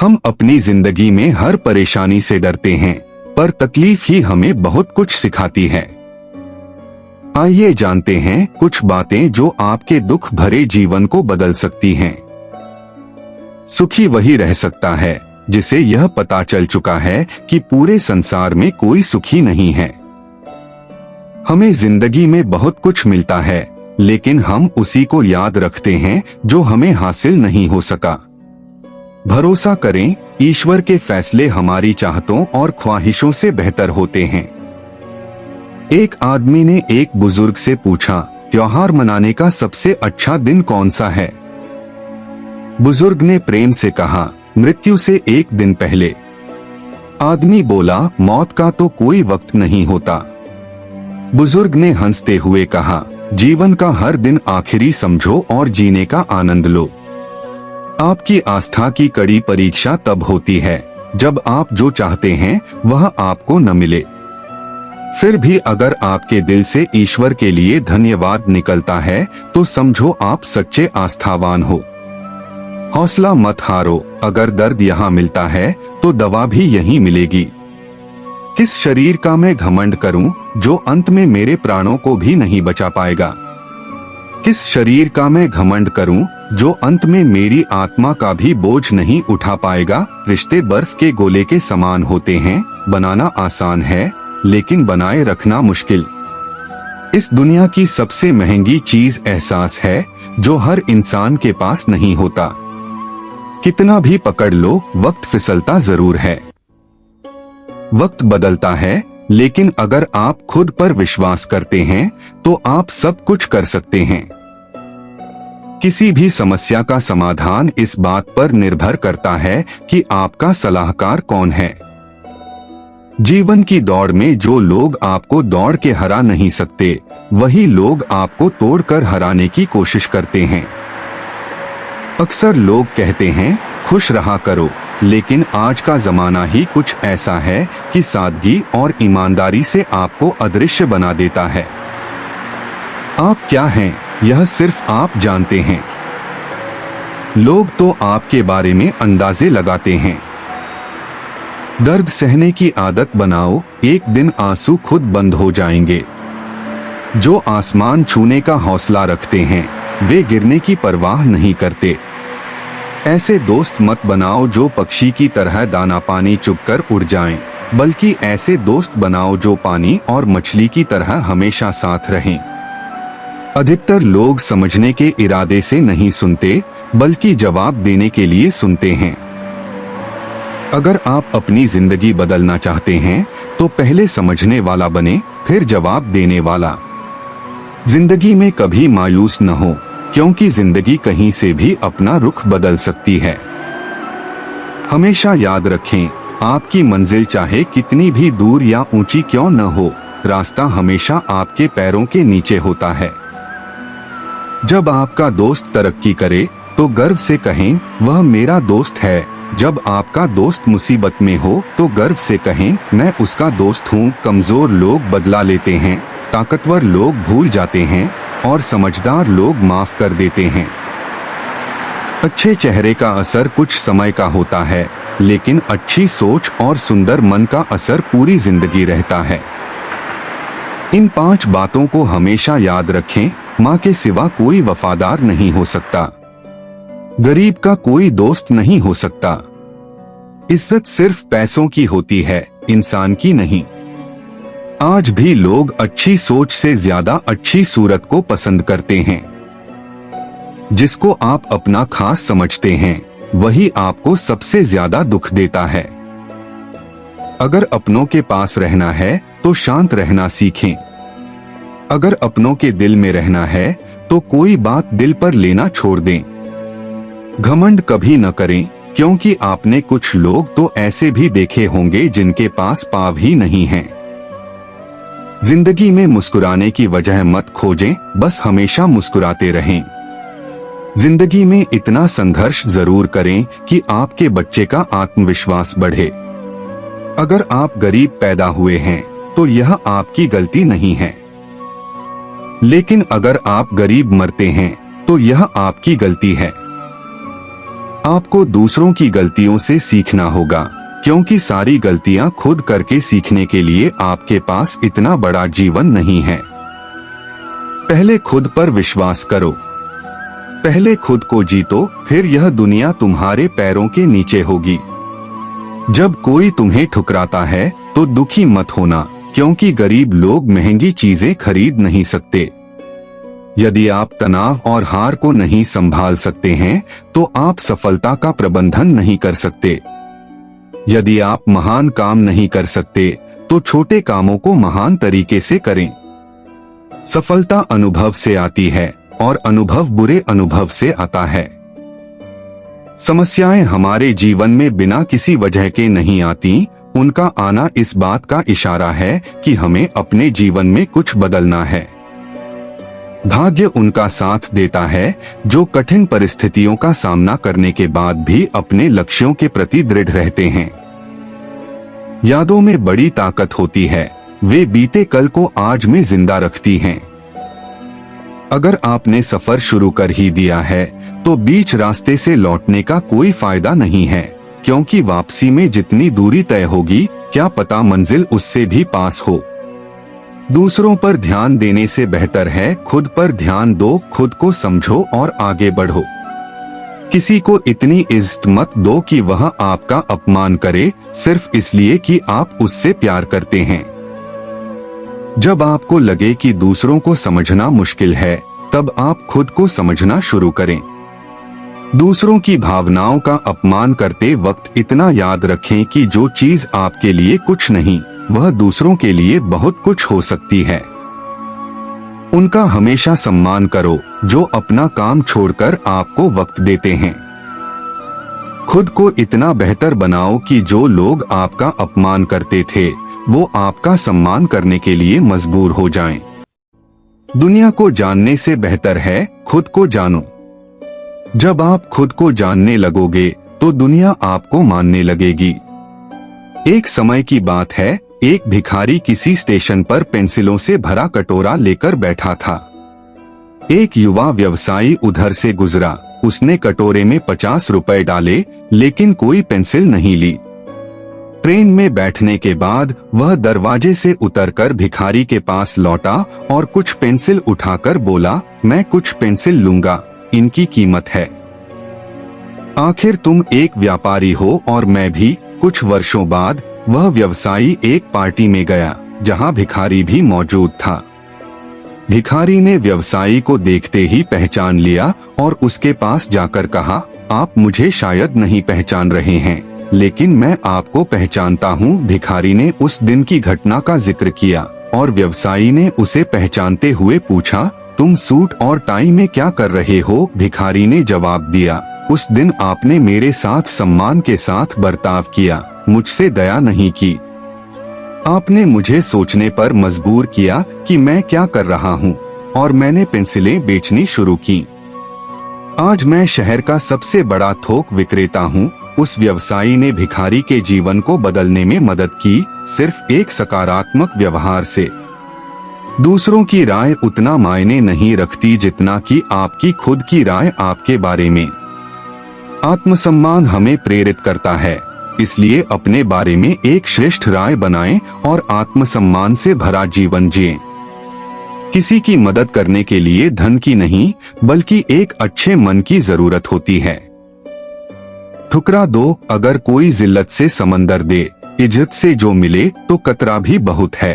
हम अपनी जिंदगी में हर परेशानी से डरते हैं, पर तकलीफ ही हमें बहुत कुछ सिखाती है। आइए जानते हैं कुछ बातें जो आपके दुख भरे जीवन को बदल सकती हैं। सुखी वही रह सकता है जिसे यह पता चल चुका है कि पूरे संसार में कोई सुखी नहीं है। हमें जिंदगी में बहुत कुछ मिलता है, लेकिन हम उसी को याद रखते हैं जो हमें हासिल नहीं हो सका। भरोसा करें, ईश्वर के फैसले हमारी चाहतों और ख्वाहिशों से बेहतर होते हैं। एक आदमी ने एक बुजुर्ग से पूछा, त्योहार मनाने का सबसे अच्छा दिन कौन सा है? बुजुर्ग ने प्रेम से कहा, मृत्यु से एक दिन पहले। आदमी बोला, मौत का तो कोई वक्त नहीं होता। बुजुर्ग ने हंसते हुए कहा, जीवन का हर दिन आखिरी समझो और जीने का आनंद लो। आपकी आस्था की कड़ी परीक्षा तब होती है जब आप जो चाहते हैं वह आपको न मिले। फिर भी अगर आपके दिल से ईश्वर के लिए धन्यवाद निकलता है तो समझो आप सच्चे आस्थावान हो। हौसला मत हारो, अगर दर्द यहाँ मिलता है तो दवा भी यहीं मिलेगी। किस शरीर का मैं घमंड करूं जो अंत में मेरे प्राणों को भी नहीं बचा पाएगा? किस शरीर का मैं घमंड करूं जो अंत में मेरी आत्मा का भी बोझ नहीं उठा पाएगा? रिश्ते बर्फ के गोले के समान होते हैं, बनाना आसान है लेकिन बनाए रखना मुश्किल। इस दुनिया की सबसे महंगी चीज एहसास है जो हर इंसान के पास नहीं होता। कितना भी पकड़ लो, वक्त फिसलता जरूर है। वक्त बदलता है, लेकिन अगर आप खुद पर विश्वास करते हैं तो आप सब कुछ कर सकते हैं। किसी भी समस्या का समाधान इस बात पर निर्भर करता है कि आपका सलाहकार कौन है। जीवन की दौड़ में जो लोग आपको दौड़ के हरा नहीं सकते, वही लोग आपको तोड़कर हराने की कोशिश करते हैं। अक्सर लोग कहते हैं, खुश रहा करो, लेकिन आज का जमाना ही कुछ ऐसा है कि सादगी और ईमानदारी से आपको अदृश्य बना देता है। आप क्या हैं, यह सिर्फ आप जानते हैं। लोग तो आपके बारे में अंदाजे लगाते हैं। दर्द सहने की आदत बनाओ, एक दिन आंसू खुद बंद हो जाएंगे। जो आसमान छूने का हौसला रखते हैं, वे गिरने की परवाह नहीं करते। ऐसे दोस्त मत बनाओ जो पक्षी की तरह दाना पानी चुपकर उड़ जाएं, बल्कि ऐसे दोस्त बनाओ जो पानी और मछली की तरह हमेशा साथ रहें। अधिकतर लोग समझने के इरादे से नहीं सुनते, बल्कि जवाब देने के लिए सुनते हैं। अगर आप अपनी जिंदगी बदलना चाहते हैं तो पहले समझने वाला बने, फिर जवाब देने वाला। जिंदगी में कभी मायूस न हो, क्योंकि जिंदगी कहीं से भी अपना रुख बदल सकती है। हमेशा याद रखें, आपकी मंजिल चाहे कितनी भी दूर या ऊंची क्यों न हो, रास्ता हमेशा आपके पैरों के नीचे होता है। जब आपका दोस्त तरक्की करे तो गर्व से कहें, वह मेरा दोस्त है। जब आपका दोस्त मुसीबत में हो तो गर्व से कहें, मैं उसका दोस्त हूँ। कमजोर लोग बदला लेते हैं, ताकतवर लोग भूल जाते हैं और समझदार लोग माफ कर देते हैं। अच्छे चेहरे का असर कुछ समय का होता है, लेकिन अच्छी सोच और सुंदर मन का असर पूरी जिंदगी रहता है। इन 5 बातों को हमेशा याद रखें। माँ के सिवा कोई वफादार नहीं हो सकता। गरीब का कोई दोस्त नहीं हो सकता। इज्जत सिर्फ पैसों की होती है, इंसान की नहीं। आज भी लोग अच्छी सोच से ज्यादा अच्छी सूरत को पसंद करते हैं। जिसको आप अपना खास समझते हैं, वही आपको सबसे ज्यादा दुख देता है। अगर अपनों के पास रहना है तो शांत रहना सीखें। अगर अपनों के दिल में रहना है तो कोई बात दिल पर लेना छोड़ दें। घमंड कभी न करें, क्योंकि आपने कुछ लोग तो ऐसे भी देखे होंगे जिनके पास पाँव ही नहीं हैं। जिंदगी में मुस्कुराने की वजह मत खोजें, बस हमेशा मुस्कुराते रहें। जिंदगी में इतना संघर्ष जरूर करें कि आपके बच्चे का आत्मविश्वास बढ़े। अगर आप गरीब पैदा हुए हैं तो यह आपकी गलती नहीं है, लेकिन अगर आप गरीब मरते हैं तो यह आपकी गलती है। आपको दूसरों की गलतियों से सीखना होगा, क्योंकि सारी गलतियां खुद करके सीखने के लिए आपके पास इतना बड़ा जीवन नहीं है। पहले खुद पर विश्वास करो। पहले खुद को जीतो, फिर यह दुनिया तुम्हारे पैरों के नीचे होगी। जब कोई तुम्हें ठुकराता है तो दुखी मत होना, क्योंकि गरीब लोग महंगी चीजें खरीद नहीं सकते। यदि आप तनाव और हार को नहीं संभाल सकते हैं तो आप सफलता का प्रबंधन नहीं कर सकते। यदि आप महान काम नहीं कर सकते तो छोटे कामों को महान तरीके से करें। सफलता अनुभव से आती है और अनुभव बुरे अनुभव से आता है। समस्याएं हमारे जीवन में बिना किसी वजह के नहीं आती, उनका आना इस बात का इशारा है कि हमें अपने जीवन में कुछ बदलना है। भाग्य उनका साथ देता है जो कठिन परिस्थितियों का सामना करने के बाद भी अपने लक्ष्यों के प्रति दृढ़ रहते हैं। यादों में बड़ी ताकत होती है, वे बीते कल को आज में जिंदा रखती हैं। अगर आपने सफर शुरू कर ही दिया है तो बीच रास्ते से लौटने का कोई फायदा नहीं है, क्योंकि वापसी में जितनी दूरी तय होगी, क्या पता मंजिल उससे भी पास हो। दूसरों पर ध्यान देने से बेहतर है खुद पर ध्यान दो, खुद को समझो और आगे बढ़ो। किसी को इतनी इज्जत मत दो कि वह आपका अपमान करे सिर्फ इसलिए कि आप उससे प्यार करते हैं। जब आपको लगे कि दूसरों को समझना मुश्किल है, तब आप खुद को समझना शुरू करें। दूसरों की भावनाओं का अपमान करते वक्त इतना याद रखें कि जो चीज आपके लिए कुछ नहीं, वह दूसरों के लिए बहुत कुछ हो सकती है। उनका हमेशा सम्मान करो जो अपना काम छोड़कर आपको वक्त देते हैं। खुद को इतना बेहतर बनाओ कि जो लोग आपका अपमान करते थे वो आपका सम्मान करने के लिए मजबूर हो जाएं। दुनिया को जानने से बेहतर है खुद को जानो। जब आप खुद को जानने लगोगे तो दुनिया आपको मानने लगेगी। एक समय की बात है, एक भिखारी किसी स्टेशन पर पेंसिलों से भरा कटोरा लेकर बैठा था। एक युवा व्यवसायी उधर से गुजरा, उसने कटोरे में 50 रुपए डाले, लेकिन कोई पेंसिल नहीं ली। ट्रेन में बैठने के बाद वह दरवाजे से उतरकर भिखारी के पास लौटा और कुछ पेंसिल उठाकर बोला, मैं कुछ पेंसिल लूंगा, इनकी कीमत है। आखिर तुम एक व्यापारी हो और मैं भी। कुछ वर्षों बाद वह व्यवसायी एक पार्टी में गया जहां भिखारी भी मौजूद था। भिखारी ने व्यवसायी को देखते ही पहचान लिया और उसके पास जाकर कहा, आप मुझे शायद नहीं पहचान रहे हैं, लेकिन मैं आपको पहचानता हूँ। भिखारी ने उस दिन की घटना का जिक्र किया और व्यवसायी ने उसे पहचानते हुए पूछा, तुम सूट और टाई में क्या कर रहे हो? भिखारी ने जवाब दिया, उस दिन आपने मेरे साथ सम्मान के साथ बर्ताव किया, मुझसे दया नहीं की। आपने मुझे सोचने पर मजबूर किया कि मैं क्या कर रहा हूँ और मैंने पेंसिलें बेचनी शुरू की। आज मैं शहर का सबसे बड़ा थोक विक्रेता हूँ। उस व्यवसायी ने भिखारी के जीवन को बदलने में मदद की, सिर्फ एक सकारात्मक व्यवहार से। दूसरों की राय उतना मायने नहीं रखती जितना कि आपकी खुद की राय आपके बारे में। आत्मसम्मान हमें प्रेरित करता है, इसलिए अपने बारे में एक श्रेष्ठ राय बनाएं और आत्मसम्मान से भरा जीवन जिएं। किसी की मदद करने के लिए धन की नहीं, बल्कि एक अच्छे मन की जरूरत होती है। ठुकरा दो अगर कोई जिल्लत से समंदर दे, इज्जत से जो मिले तो कतरा भी बहुत है।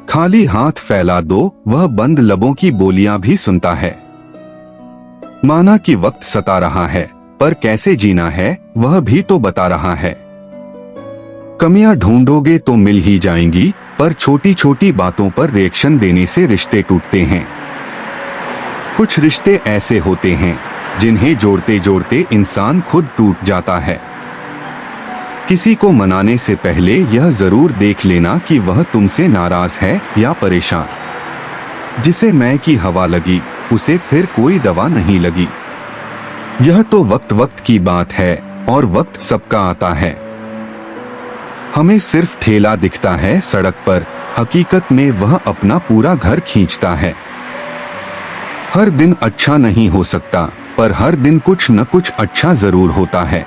खाली हाथ फैला दो, वह बंद लबों की बोलियां भी सुनता है। माना कि वक्त सता रहा है, पर कैसे जीना है वह भी तो बता रहा है। कमियां ढूंढोगे तो मिल ही जाएंगी, पर छोटी छोटी बातों पर रिएक्शन देने से रिश्ते टूटते हैं। कुछ रिश्ते ऐसे होते हैं जिन्हें जोड़ते जोड़ते इंसान खुद टूट जाता है। किसी को मनाने से पहले यह जरूर देख लेना कि वह तुमसे नाराज है या परेशान। जिसे मैं की हवा लगी, उसे फिर कोई दवा नहीं लगी। यह तो वक्त वक्त की बात है और वक्त सबका आता है। हमें सिर्फ ठेला दिखता है सड़क पर, हकीकत में वह अपना पूरा घर खींचता है। हर दिन अच्छा नहीं हो सकता, पर हर दिन कुछ न कुछ अच्छा जरूर होता है।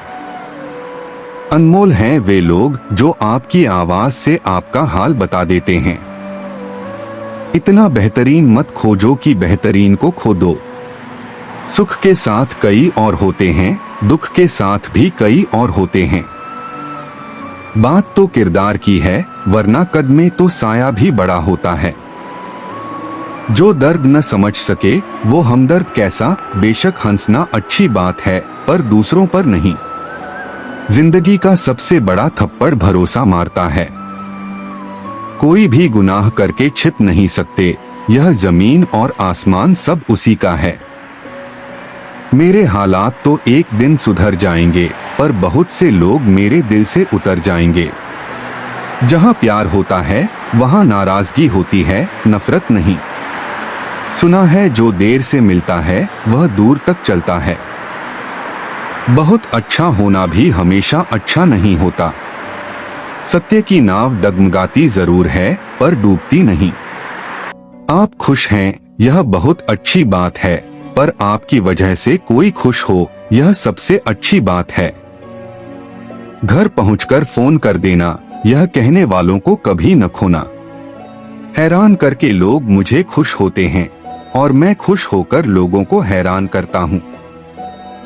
अनमोल हैं वे लोग जो आपकी आवाज से आपका हाल बता देते हैं। इतना बेहतरीन मत खोजो कि बेहतरीन को खो दो। सुख के साथ कई और होते हैं, दुख के साथ भी कई और होते हैं। बात तो किरदार की है, वरना कद में तो साया भी बड़ा होता है। जो दर्द न समझ सके वो हमदर्द कैसा। बेशक हंसना अच्छी बात है, पर दूसरों पर नहीं। जिंदगी का सबसे बड़ा थप्पड़ भरोसा मारता है। कोई भी गुनाह करके छिप नहीं सकते, यह जमीन और आसमान सब उसी का है। मेरे हालात तो एक दिन सुधर जाएंगे, पर बहुत से लोग मेरे दिल से उतर जाएंगे। जहां प्यार होता है वहां नाराजगी होती है, नफरत नहीं। सुना है जो देर से मिलता है वह दूर तक चलता है। बहुत अच्छा होना भी हमेशा अच्छा नहीं होता। सत्य की नाव डगमगाती जरूर है, पर डूबती नहीं। आप खुश हैं यह बहुत अच्छी बात है, पर आपकी वजह से कोई खुश हो यह सबसे अच्छी बात है। घर पहुंचकर फोन कर देना, यह कहने वालों को कभी न खोना। हैरान करके लोग मुझे खुश होते हैं और मैं खुश होकर लोगों को हैरान करता हूँ।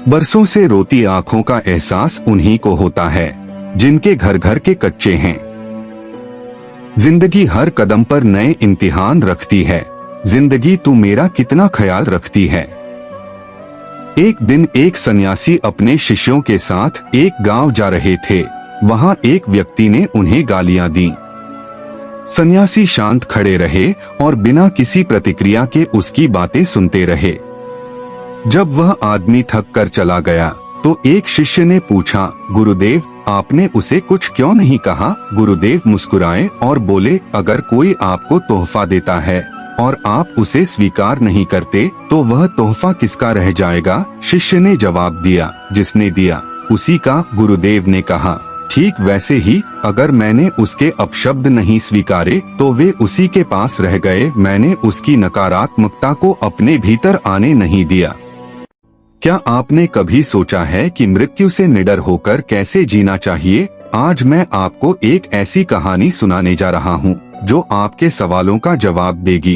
बरसों से रोती आंखों का एहसास उन्हीं को होता है जिनके घर घर के कच्चे हैं। जिंदगी हर कदम पर नए इम्तिहान रखती है। जिंदगी तू मेरा कितना ख्याल रखती है। एक दिन एक सन्यासी अपने शिष्यों के साथ एक गांव जा रहे थे। वहां एक व्यक्ति ने उन्हें गालियां दी। सन्यासी शांत खड़े रहे और बिना किसी प्रतिक्रिया के उसकी बातें सुनते रहे। जब वह आदमी थक कर चला गया तो एक शिष्य ने पूछा, गुरुदेव आपने उसे कुछ क्यों नहीं कहा। गुरुदेव मुस्कुराए और बोले, अगर कोई आपको तोहफा देता है और आप उसे स्वीकार नहीं करते तो वह तोहफा किसका रह जाएगा। शिष्य ने जवाब दिया, जिसने दिया उसी का। गुरुदेव ने कहा, ठीक वैसे ही अगर मैंने उसके अपशब्द नहीं स्वीकारे तो वे उसी के पास रह गए। मैंने उसकी नकारात्मकता को अपने भीतर आने नहीं दिया। क्या आपने कभी सोचा है कि मृत्यु से निडर होकर कैसे जीना चाहिए। आज मैं आपको एक ऐसी कहानी सुनाने जा रहा हूँ जो आपके सवालों का जवाब देगी।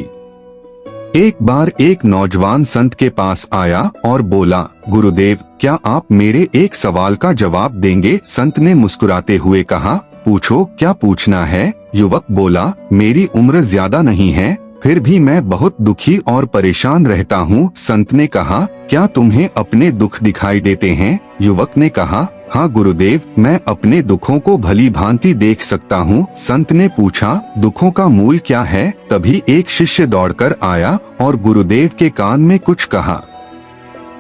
एक बार एक नौजवान संत के पास आया और बोला, गुरुदेव क्या आप मेरे एक सवाल का जवाब देंगे। संत ने मुस्कुराते हुए कहा, पूछो क्या पूछना है। युवक बोला, मेरी उम्र ज्यादा नहीं है, फिर भी मैं बहुत दुखी और परेशान रहता हूँ। संत ने कहा, क्या तुम्हें अपने दुख दिखाई देते हैं। युवक ने कहा, हाँ गुरुदेव, मैं अपने दुखों को भली भांति देख सकता हूँ। संत ने पूछा, दुखों का मूल क्या है। तभी एक शिष्य दौड़कर आया और गुरुदेव के कान में कुछ कहा।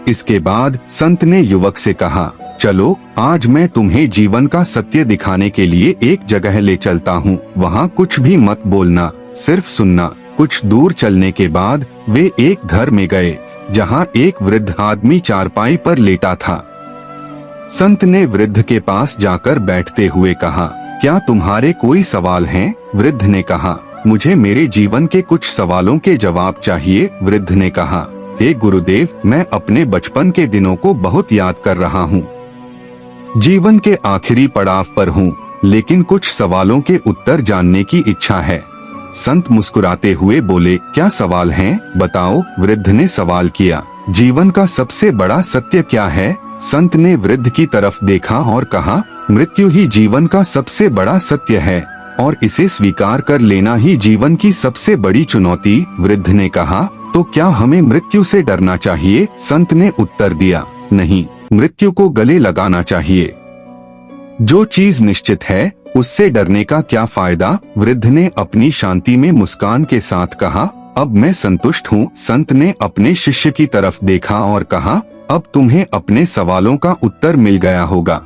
इसके बाद संत ने युवक से कहा, चलो आज मैं तुम्हें जीवन का सत्य दिखाने के लिए एक जगह ले चलता हूँ। वहाँ कुछ भी मत बोलना, सिर्फ सुनना। कुछ दूर चलने के बाद वे एक घर में गए जहाँ एक वृद्ध आदमी चारपाई पर लेटा था। संत ने वृद्ध के पास जाकर बैठते हुए कहा, क्या तुम्हारे कोई सवाल हैं। वृद्ध ने कहा, मुझे मेरे जीवन के कुछ सवालों के जवाब चाहिए। वृद्ध ने कहा, हे गुरुदेव, मैं अपने बचपन के दिनों को बहुत याद कर रहा हूँ। जीवन के आखिरी पड़ाव पर हूँ, लेकिन कुछ सवालों के उत्तर जानने की इच्छा है। संत मुस्कुराते हुए बोले, क्या सवाल हैं, बताओ। वृद्ध ने सवाल किया, जीवन का सबसे बड़ा सत्य क्या है। संत ने वृद्ध की तरफ देखा और कहा, मृत्यु ही जीवन का सबसे बड़ा सत्य है और इसे स्वीकार कर लेना ही जीवन की सबसे बड़ी चुनौती। वृद्ध ने कहा, तो क्या हमें मृत्यु से डरना चाहिए। संत ने उत्तर दिया, नहीं, मृत्यु को गले लगाना चाहिए। जो चीज निश्चित है उससे डरने का क्या फायदा। वृद्ध ने अपनी शांति में मुस्कान के साथ कहा, अब मैं संतुष्ट हूँ। संत ने अपने शिष्य की तरफ देखा और कहा, अब तुम्हें अपने सवालों का उत्तर मिल गया होगा।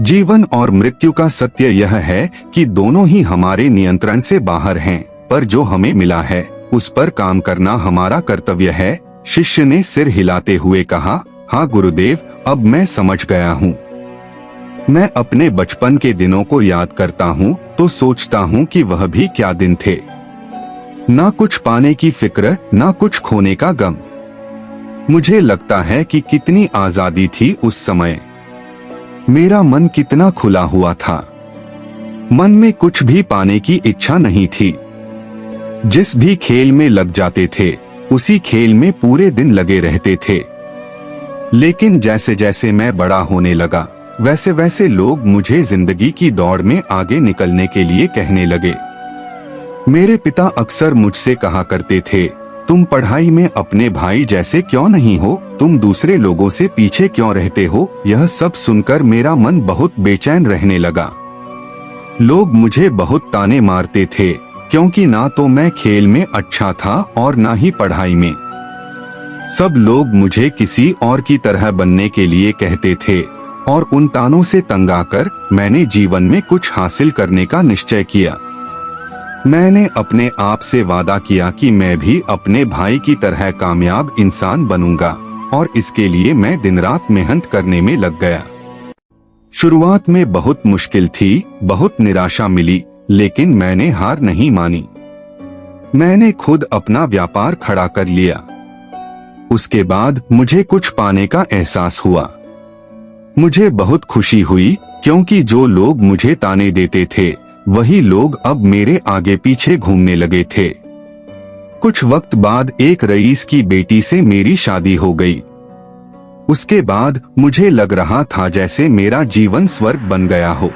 जीवन और मृत्यु का सत्य यह है कि दोनों ही हमारे नियंत्रण से बाहर हैं, पर जो हमें मिला है उस पर काम करना हमारा कर्तव्य है। शिष्य ने सिर हिलाते हुए कहा, हाँ गुरुदेव, अब मैं समझ गया हूँ। मैं अपने बचपन के दिनों को याद करता हूँ तो सोचता हूँ कि वह भी क्या दिन थे। ना कुछ पाने की फिक्र, ना कुछ खोने का गम। मुझे लगता है कि कितनी आजादी थी उस समय। मेरा मन कितना खुला हुआ था। मन में कुछ भी पाने की इच्छा नहीं थी। जिस भी खेल में लग जाते थे उसी खेल में पूरे दिन लगे रहते थे। लेकिन जैसे जैसे मैं बड़ा होने लगा वैसे वैसे लोग मुझे जिंदगी की दौड़ में आगे निकलने के लिए कहने लगे। मेरे पिता अक्सर मुझसे कहा करते थे, तुम पढ़ाई में अपने भाई जैसे क्यों नहीं हो, तुम दूसरे लोगों से पीछे क्यों रहते हो। यह सब सुनकर मेरा मन बहुत बेचैन रहने लगा। लोग मुझे बहुत ताने मारते थे क्योंकि ना तो मैं खेल में अच्छा था और ना ही पढ़ाई में। सब लोग मुझे किसी और की तरह बनने के लिए कहते थे और उन तानों से तंग आकर मैंने जीवन में कुछ हासिल करने का निश्चय किया। मैंने अपने आप से वादा किया कि मैं भी अपने भाई की तरह कामयाब इंसान बनूंगा और इसके लिए मैं दिन रात मेहनत करने में लग गया। शुरुआत में बहुत मुश्किल थी, बहुत निराशा मिली, लेकिन मैंने हार नहीं मानी। मैंने खुद अपना व्यापार खड़ा कर लिया। उसके बाद मुझे कुछ पाने का एहसास हुआ। मुझे बहुत खुशी हुई क्योंकि जो लोग मुझे ताने देते थे वही लोग अब मेरे आगे पीछे घूमने लगे थे। कुछ वक्त बाद एक रईस की बेटी से मेरी शादी हो गई। उसके बाद मुझे लग रहा था जैसे मेरा जीवन स्वर्ग बन गया हो।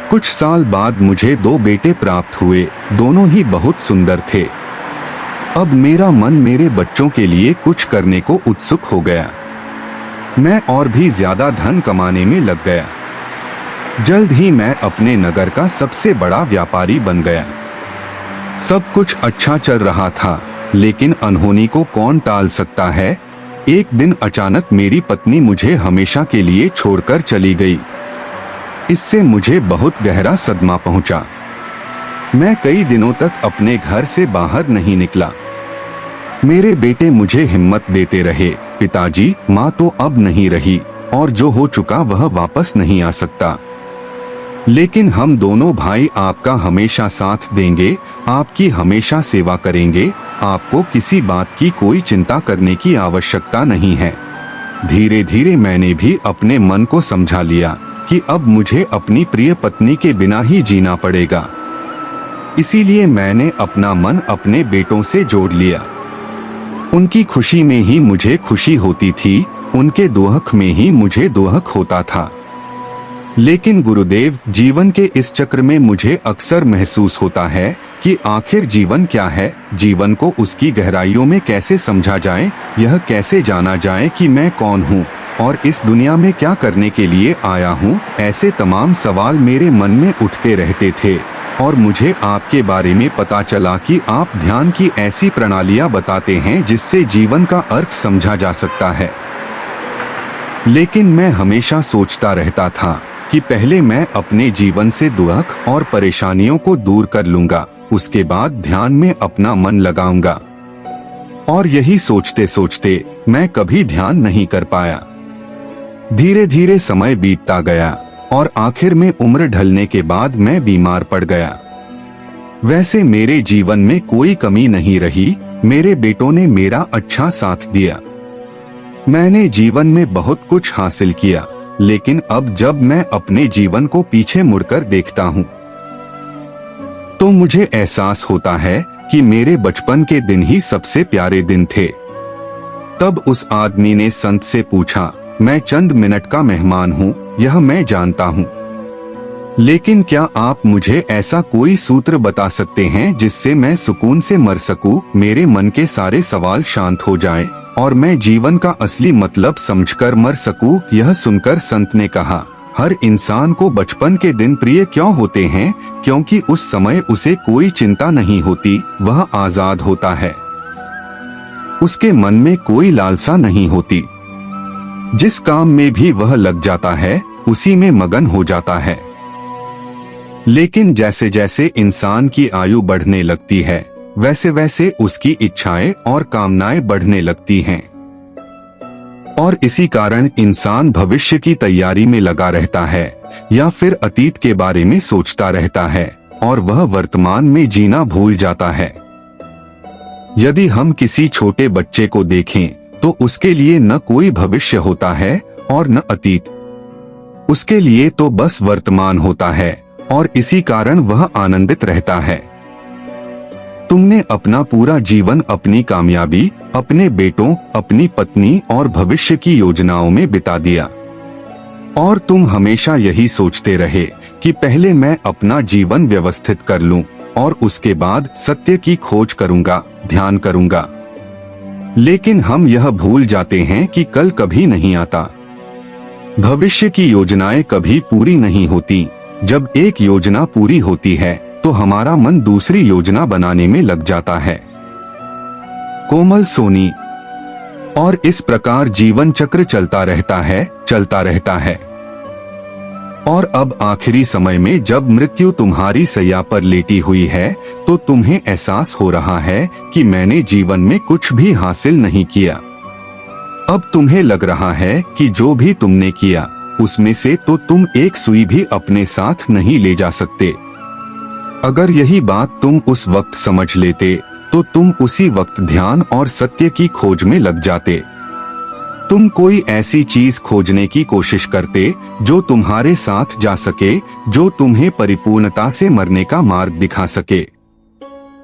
कुछ साल बाद मुझे 2 बेटे प्राप्त हुए, दोनों ही बहुत सुंदर थे। अब मेरा मन मेरे बच्चों के लिए कुछ करने को उत्सुक हो गया। मैं और भी ज्यादा धन कमाने में लग गया। जल्द ही मैं अपने नगर का सबसे बड़ा व्यापारी बन गया। सब कुछ अच्छा चल रहा था, लेकिन अनहोनी को कौन टाल सकता है। एक दिन अचानक मेरी पत्नी मुझे हमेशा के लिए छोड़कर चली गई। इससे मुझे बहुत गहरा सदमा पहुंचा। मैं कई दिनों तक अपने घर से बाहर नहीं निकला। मेरे बेटे मुझे हिम्मत देते रहे, पिताजी, माँ तो अब नहीं रही और जो हो चुका वह वापस नहीं आ सकता। लेकिन हम दोनों भाई आपका हमेशा साथ देंगे, आपकी हमेशा सेवा करेंगे। आपको किसी बात की कोई चिंता करने की आवश्यकता नहीं है। धीरे धीरे मैंने भी अपने मन को समझा लिया कि अब मुझे अपनी प्रिय पत्नी के बिना ही जीना पड़ेगा। इसीलिए मैंने अपना मन अपने बेटों से जोड़ लिया। उनकी खुशी में ही मुझे खुशी होती थी, उनके दुख में ही मुझे दुख होता था। लेकिन गुरुदेव, जीवन के इस चक्र में मुझे अक्सर महसूस होता है कि आखिर जीवन क्या है, जीवन को उसकी गहराइयों में कैसे समझा जाए, यह कैसे जाना जाए कि मैं कौन हूँ और इस दुनिया में क्या करने के लिए आया हूँ। ऐसे तमाम सवाल मेरे मन में उठते रहते थे और मुझे आपके बारे में पता चला कि आप ध्यान की ऐसी प्रणालियाँ बताते हैं जिससे जीवन का अर्थ समझा जा सकता है। लेकिन मैं हमेशा सोचता रहता था कि पहले मैं अपने जीवन से दुख और परेशानियों को दूर कर लूंगा, उसके बाद ध्यान में अपना मन लगाऊंगा। और यही सोचते सोचते मैं कभी ध्यान नहीं कर पाया। धीरे धीरे समय बीतता गया और आखिर में उम्र ढलने के बाद मैं बीमार पड़ गया। वैसे मेरे जीवन में कोई कमी नहीं रही, मेरे बेटों ने मेरा अच्छा साथ दिया। मैंने जीवन में बहुत कुछ हासिल किया, लेकिन अब जब मैं अपने जीवन को पीछे मुड़कर देखता हूँ तो मुझे एहसास होता है कि मेरे बचपन के दिन ही सबसे प्यारे दिन थे। तब उस आदमी ने संत से पूछा, मैं चंद मिनट का मेहमान हूँ, यह मैं जानता हूँ, लेकिन क्या आप मुझे ऐसा कोई सूत्र बता सकते हैं जिससे मैं सुकून से मर सकूं, मेरे मन के सारे सवाल शांत हो जाएं और मैं जीवन का असली मतलब समझकर मर सकूं। यह सुनकर संत ने कहा, हर इंसान को बचपन के दिन प्रिय क्यों होते हैं? क्योंकि उस समय उसे कोई चिंता नहीं होती, वह आजाद होता है, उसके मन में कोई लालसा नहीं होती। जिस काम में भी वह लग जाता है उसी में मगन हो जाता है। लेकिन जैसे जैसे इंसान की आयु बढ़ने लगती है वैसे वैसे उसकी इच्छाएं और कामनाएं बढ़ने लगती हैं और इसी कारण इंसान भविष्य की तैयारी में लगा रहता है या फिर अतीत के बारे में सोचता रहता है और वह वर्तमान में जीना भूल जाता है। यदि हम किसी छोटे बच्चे को देखें तो उसके लिए न कोई भविष्य होता है और न अतीत। उसके लिए तो बस वर्तमान होता है और इसी कारण वह आनंदित रहता है। तुमने अपना पूरा जीवन अपनी कामयाबी, अपने बेटों, अपनी पत्नी और भविष्य की योजनाओं में बिता दिया और तुम हमेशा यही सोचते रहे कि पहले मैं अपना जीवन व्यवस्थित कर लूं और उसके बाद सत्य की खोज करूंगा, ध्यान करूंगा। लेकिन हम यह भूल जाते हैं कि कल कभी नहीं आता। भविष्य की योजनाएं कभी पूरी नहीं होती। जब एक योजना पूरी होती है तो हमारा मन दूसरी योजना बनाने में लग जाता है। कोमल सोनी। और इस प्रकार जीवन चक्र चलता रहता है। और अब आखिरी समय में जब मृत्यु तुम्हारी सैया पर लेटी हुई है तो तुम्हें एहसास हो रहा है कि मैंने जीवन में कुछ भी हासिल नहीं किया। अब तुम्हें लग रहा है कि जो भी तुमने किया उसमें से तो तुम एक सुई भी अपने साथ नहीं ले जा सकते। अगर यही बात तुम उस वक्त समझ लेते तो तुम उसी वक्त ध्यान और सत्य की खोज में लग जाते। तुम कोई ऐसी चीज खोजने की कोशिश करते जो तुम्हारे साथ जा सके, जो तुम्हें परिपूर्णता से मरने का मार्ग दिखा सके।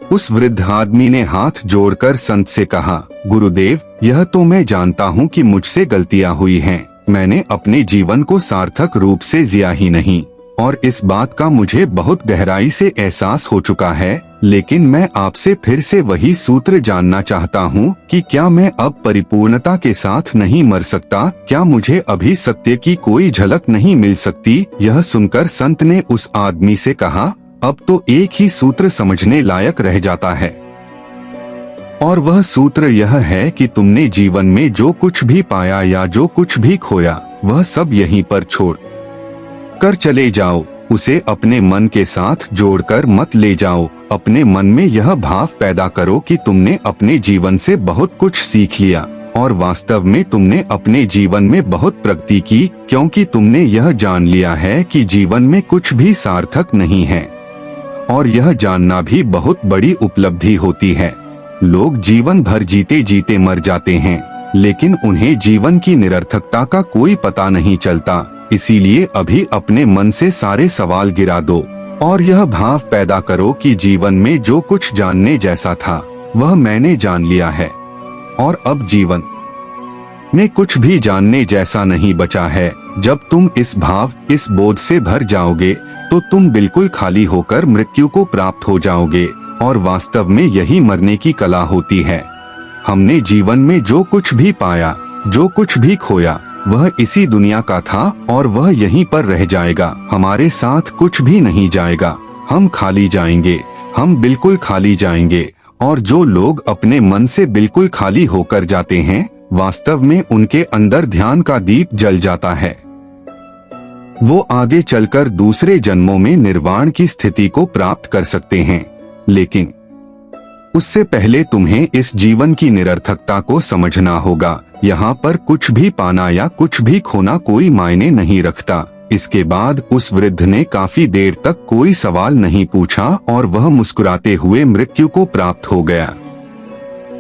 उस वृद्ध आदमी ने हाथ जोड़कर संत से कहा, गुरुदेव, यह तो मैं जानता हूँ कि मुझसे गलतियाँ हुई हैं। मैंने अपने जीवन को सार्थक रूप से जिया ही नहीं और इस बात का मुझे बहुत गहराई से एहसास हो चुका है। लेकिन मैं आपसे फिर से वही सूत्र जानना चाहता हूँ कि क्या मैं अब परिपूर्णता के साथ नहीं मर सकता? क्या मुझे अभी सत्य की कोई झलक नहीं मिल सकती? यह सुनकर संत ने उस आदमी से कहा, अब तो एक ही सूत्र समझने लायक रह जाता है और वह सूत्र यह है कि तुमने जीवन में जो कुछ भी पाया या जो कुछ भी खोया वह सब यहीं पर छोड़ कर चले जाओ। उसे अपने मन के साथ जोड़कर मत ले जाओ। अपने मन में यह भाव पैदा करो कि तुमने अपने जीवन से बहुत कुछ सीख लिया और वास्तव में तुमने अपने जीवन में बहुत प्रगति की, क्योंकि तुमने यह जान लिया है कि जीवन में कुछ भी सार्थक नहीं है और यह जानना भी बहुत बड़ी उपलब्धि होती है। लोग जीवन भर जीते जीते मर जाते हैं, लेकिन उन्हें जीवन की निरर्थकता का कोई पता नहीं चलता। इसीलिए अभी अपने मन से सारे सवाल गिरा दो और यह भाव पैदा करो कि जीवन में जो कुछ जानने जैसा था वह मैंने जान लिया है और अब जीवन में कुछ भी जानने जैसा नहीं बचा है। जब तुम इस भाव, इस बोध से भर जाओगे तो तुम बिल्कुल खाली होकर मृत्यु को प्राप्त हो जाओगे और वास्तव में यही मरने की कला होती है। हमने जीवन में जो कुछ भी पाया, जो कुछ भी खोया, वह इसी दुनिया का था और वह यहीं पर रह जाएगा। हमारे साथ कुछ भी नहीं जाएगा। हम खाली जाएंगे, हम बिल्कुल खाली जाएंगे। और जो लोग अपने मन से बिल्कुल खाली होकर जाते हैं, वास्तव में उनके अंदर ध्यान का दीप जल जाता है। वो आगे चलकर दूसरे जन्मों में निर्वाण की स्थिति को प्राप्त कर सकते हैं। लेकिन उससे पहले तुम्हें इस जीवन की निरर्थकता को समझना होगा। यहाँ पर कुछ भी पाना या कुछ भी खोना कोई मायने नहीं रखता। इसके बाद उस वृद्ध ने काफी देर तक कोई सवाल नहीं पूछा और वह मुस्कुराते हुए मृत्यु को प्राप्त हो गया।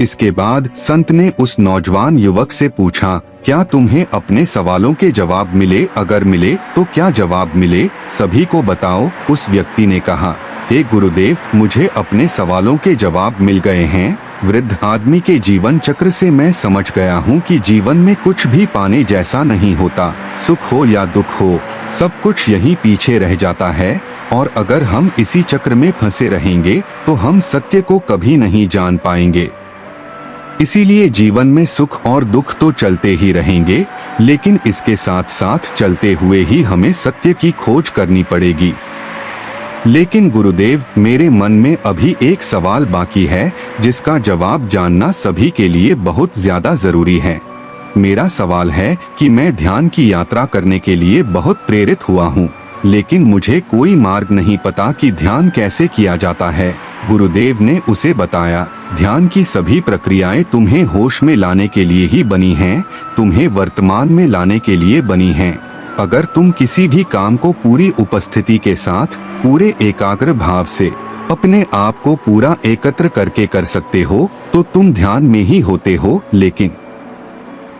इसके बाद संत ने उस नौजवान युवक से पूछा, क्या तुम्हें अपने सवालों के जवाब मिले? अगर मिले तो क्या जवाब मिले? सभी को बताओ। उस व्यक्ति ने कहा, हे गुरुदेव, मुझे अपने सवालों के जवाब मिल गए हैं। वृद्ध आदमी के जीवन चक्र से मैं समझ गया हूँ कि जीवन में कुछ भी पाने जैसा नहीं होता। सुख हो या दुख हो, सब कुछ यहीं पीछे रह जाता है और अगर हम इसी चक्र में फंसे रहेंगे तो हम सत्य को कभी नहीं जान पाएंगे। इसीलिए जीवन में सुख और दुख तो चलते ही रहेंगे, लेकिन इसके साथ साथ चलते हुए ही हमें सत्य की खोज करनी पड़ेगी। लेकिन गुरुदेव, मेरे मन में अभी एक सवाल बाकी है जिसका जवाब जानना सभी के लिए बहुत ज्यादा जरूरी है। मेरा सवाल है कि मैं ध्यान की यात्रा करने के लिए बहुत प्रेरित हुआ हूँ, लेकिन मुझे कोई मार्ग नहीं पता कि ध्यान कैसे किया जाता है। गुरुदेव ने उसे बताया, ध्यान की सभी प्रक्रियाएं तुम्हें होश में लाने के लिए ही बनी हैं, तुम्हें वर्तमान में लाने के लिए बनी हैं। अगर तुम किसी भी काम को पूरी उपस्थिति के साथ, पूरे एकाग्र भाव से, अपने आप को पूरा एकत्र करके कर सकते हो तो तुम ध्यान में ही होते हो। लेकिन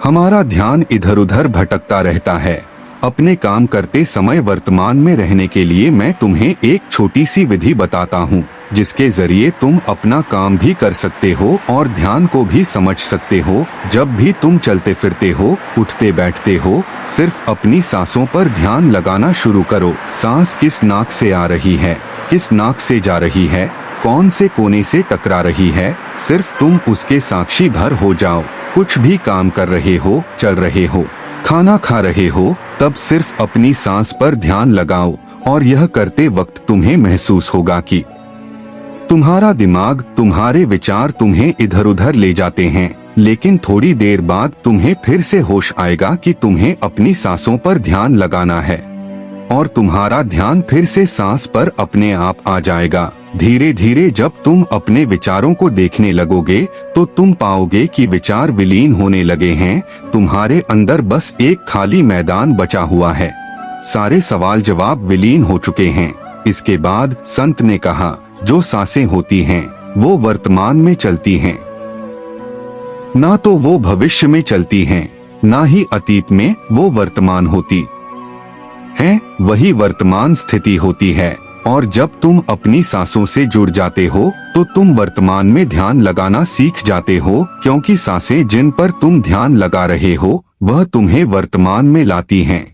हमारा ध्यान इधर उधर भटकता रहता है। अपने काम करते समय वर्तमान में रहने के लिए मैं तुम्हें एक छोटी सी विधि बताता हूँ, जिसके जरिए तुम अपना काम भी कर सकते हो और ध्यान को भी समझ सकते हो। जब भी तुम चलते फिरते हो, उठते बैठते हो, सिर्फ अपनी सांसों पर ध्यान लगाना शुरू करो। सांस किस नाक से आ रही है, किस नाक से जा रही है, कौन से कोने से टकरा रही है, सिर्फ तुम उसके साक्षी भर हो जाओ। कुछ भी काम कर रहे हो, चल रहे हो, खाना खा रहे हो, तब सिर्फ अपनी सांस पर ध्यान लगाओ और यह करते वक्त तुम्हें महसूस होगा कि तुम्हारा दिमाग, तुम्हारे विचार तुम्हें इधर उधर ले जाते हैं, लेकिन थोड़ी देर बाद तुम्हें फिर से होश आएगा कि तुम्हें अपनी सांसों पर ध्यान लगाना है और तुम्हारा ध्यान फिर से सांस पर अपने आप आ जाएगा। धीरे धीरे जब तुम अपने विचारों को देखने लगोगे तो तुम पाओगे कि विचार विलीन होने लगे हैं। तुम्हारे अंदर बस एक खाली मैदान बचा हुआ है। सारे सवाल जवाब विलीन हो चुके हैं। इसके बाद संत ने कहा, जो सांसें होती हैं वो वर्तमान में चलती हैं, ना तो वो भविष्य में चलती हैं, ना ही अतीत में वो वर्तमान होती है। वही वर्तमान स्थिति होती है। और जब तुम अपनी सांसों से जुड़ जाते हो तो तुम वर्तमान में ध्यान लगाना सीख जाते हो, क्योंकि सांसें जिन पर तुम ध्यान लगा रहे हो वह तुम्हें वर्तमान में लाती हैं।